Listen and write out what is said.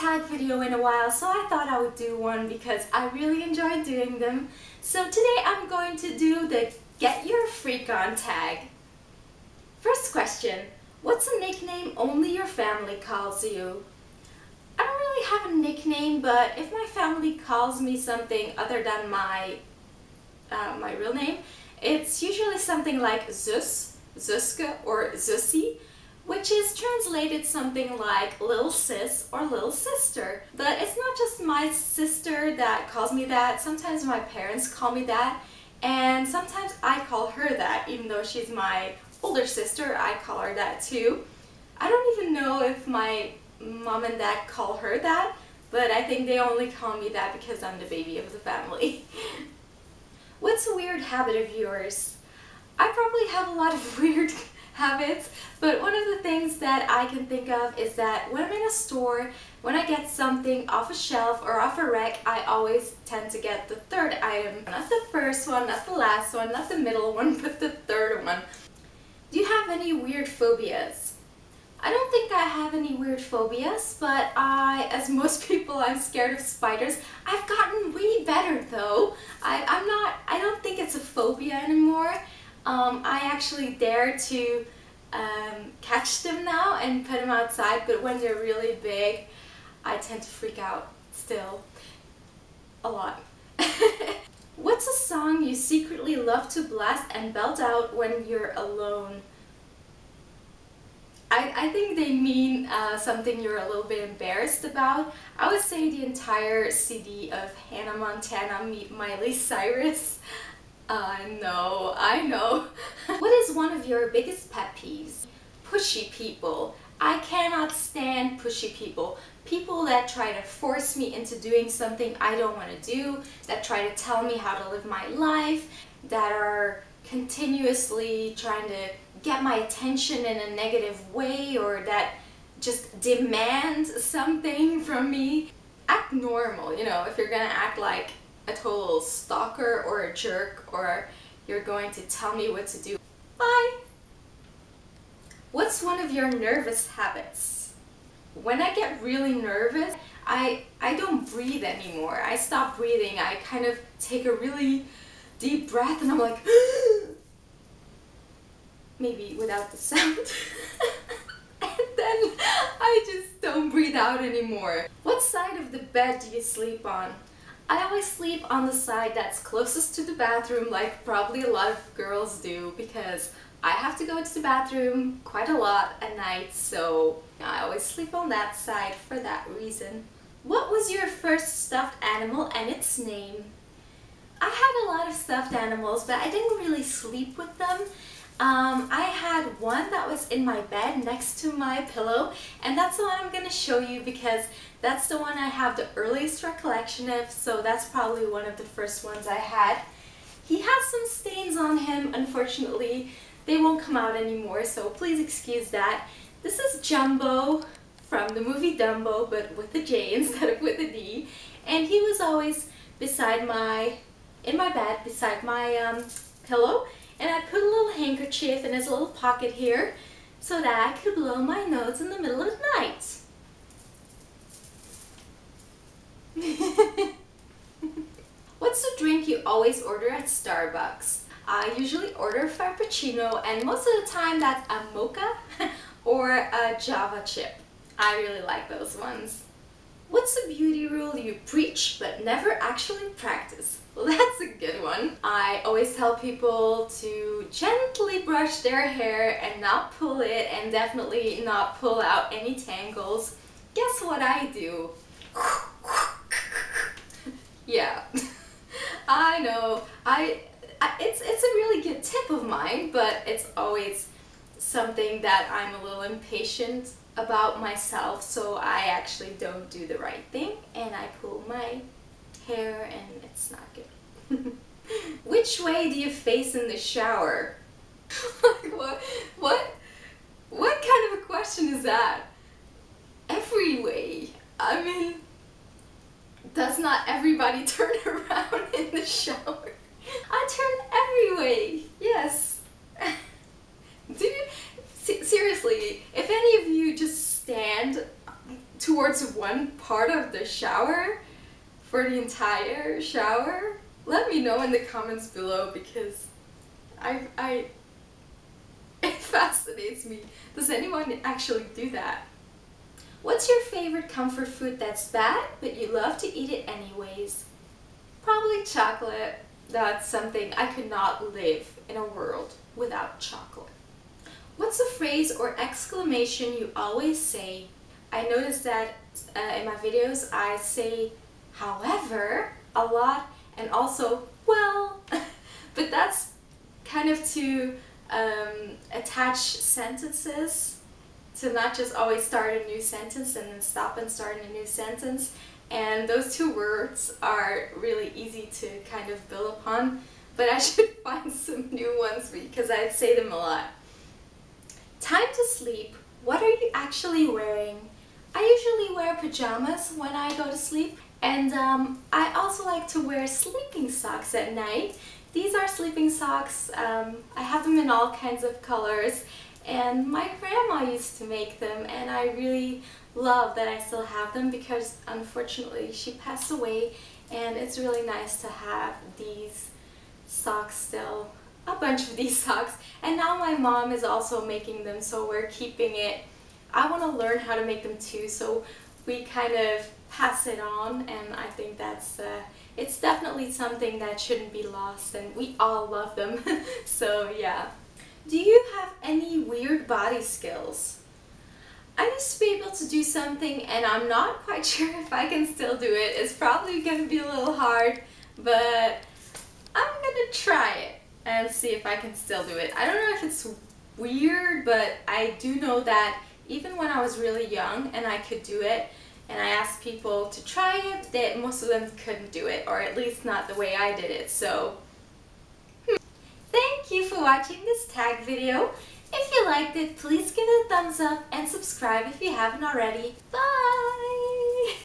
tag video in a while, so I thought I would do one because I really enjoy doing them. So today I'm going to do the Get Your Freak On tag. First question, what's a nickname only your family calls you? I don't really have a nickname, but if my family calls me something other than my real name, it's usually something like Zus, Zuska, or Zussie, which is translated something like little sis or little sister. But it's not just my sister that calls me that. Sometimes my parents call me that, and sometimes I call her that. Even though she's my older sister, I call her that too. I don't even know if my mom and dad call her that, but I think they only call me that because I'm the baby of the family. What's a weird habit of yours? I probably have a lot of weird habits, but one of the things that I can think of is that when I'm in a store, when I get something off a shelf or off a rack, I always tend to get the third item. Not the first one, not the last one, not the middle one, but the third one. Do you have any weird phobias? I don't think I have any weird phobias, but as most people, I'm scared of spiders. I've gotten way better though. I don't think it's a phobia anymore. I actually dare to catch them now and put them outside, but when they're really big, I tend to freak out still a lot. What's a song you secretly love to blast and belt out when you're alone? I think they mean something you're a little bit embarrassed about. I would say the entire CD of Hannah Montana Meet Miley Cyrus. I know. What is one of your biggest pet peeves? Pushy people. I cannot stand pushy people. People that try to force me into doing something I don't want to do, that try to tell me how to live my life, that are continuously trying to get my attention in a negative way, or that just demand something from me. Act normal, you know, if you're gonna act like a total stalker or a jerk, or you're going to tell me what to do. Bye! What's one of your nervous habits? When I get really nervous, I don't breathe anymore. I stop breathing. I kind of take a really deep breath and I'm like maybe without the sound. And then I just don't breathe out anymore. What side of the bed do you sleep on? I always sleep on the side that's closest to the bathroom, like probably a lot of girls do, because I have to go to the bathroom quite a lot at night, so I always sleep on that side for that reason. What was your first stuffed animal and its name? I had a lot of stuffed animals, but I didn't really sleep with them. I had one that was in my bed next to my pillow, and that's the one I'm going to show you because that's the one I have the earliest recollection of, so that's probably one of the first ones I had. He has some stains on him, unfortunately. They won't come out anymore, so please excuse that. This is Jumbo from the movie Dumbo, but with a J instead of with a D, and he was always in my bed beside my pillow. And I put a little handkerchief in his little pocket here so that I could blow my nose in the middle of the night. What's the drink you always order at Starbucks? I usually order Frappuccino, and most of the time that's a mocha or a Java chip. I really like those ones. What's a beauty rule you preach but never actually practice? Well, that's a good one. I always tell people to gently brush their hair and not pull it, and definitely not pull out any tangles. Guess what I do? Yeah, I know. It's a really good tip of mine, but it's always something that I'm a little impatient about myself, so I actually don't do the right thing and I pull my hair and it's not good. Which way do you face in the shower? What kind of a question is that? Every way. I mean, does not everybody turn around in the shower? I turn every way, yes. Do you, seriously, if any of you just stand towards towards one part of the shower for the entire shower? Let me know in the comments below, because it fascinates me. Does anyone actually do that? What's your favorite comfort food that's bad, but you love to eat it anyways? Probably chocolate. That's something I could not live in a world without chocolate. What's a phrase or exclamation you always say? I noticed that in my videos I say however a lot, and also well, but that's kind of to attach sentences, to not just always start a new sentence and then stop and start a new sentence. And those two words are really easy to kind of build upon, but I should find some new ones because I say them a lot. Time to sleep. What are you actually wearing? I usually wear pajamas when I go to sleep, and I also like to wear sleeping socks at night. These are sleeping socks. I have them in all kinds of colors, and my grandma used to make them, and I really love that I still have them because unfortunately she passed away, and it's really nice to have these socks still, a bunch of these socks. And now my mom is also making them, so we're keeping it. I want to learn how to make them too, so we kind of pass it on, and I think that's it's definitely something that shouldn't be lost, and we all love them. So yeah. Do you have any weird body skills? I used to be able to do something, and I'm not quite sure if I can still do it. It's probably going to be a little hard, but I'm going to try it and see if I can still do it. I don't know if it's weird, but I do know that even when I was really young and I could do it, and I asked people to try it, that most of them couldn't do it, or at least not the way I did it. So thank you for watching this tag video. If you liked it, please give it a thumbs up and subscribe if you haven't already. Bye!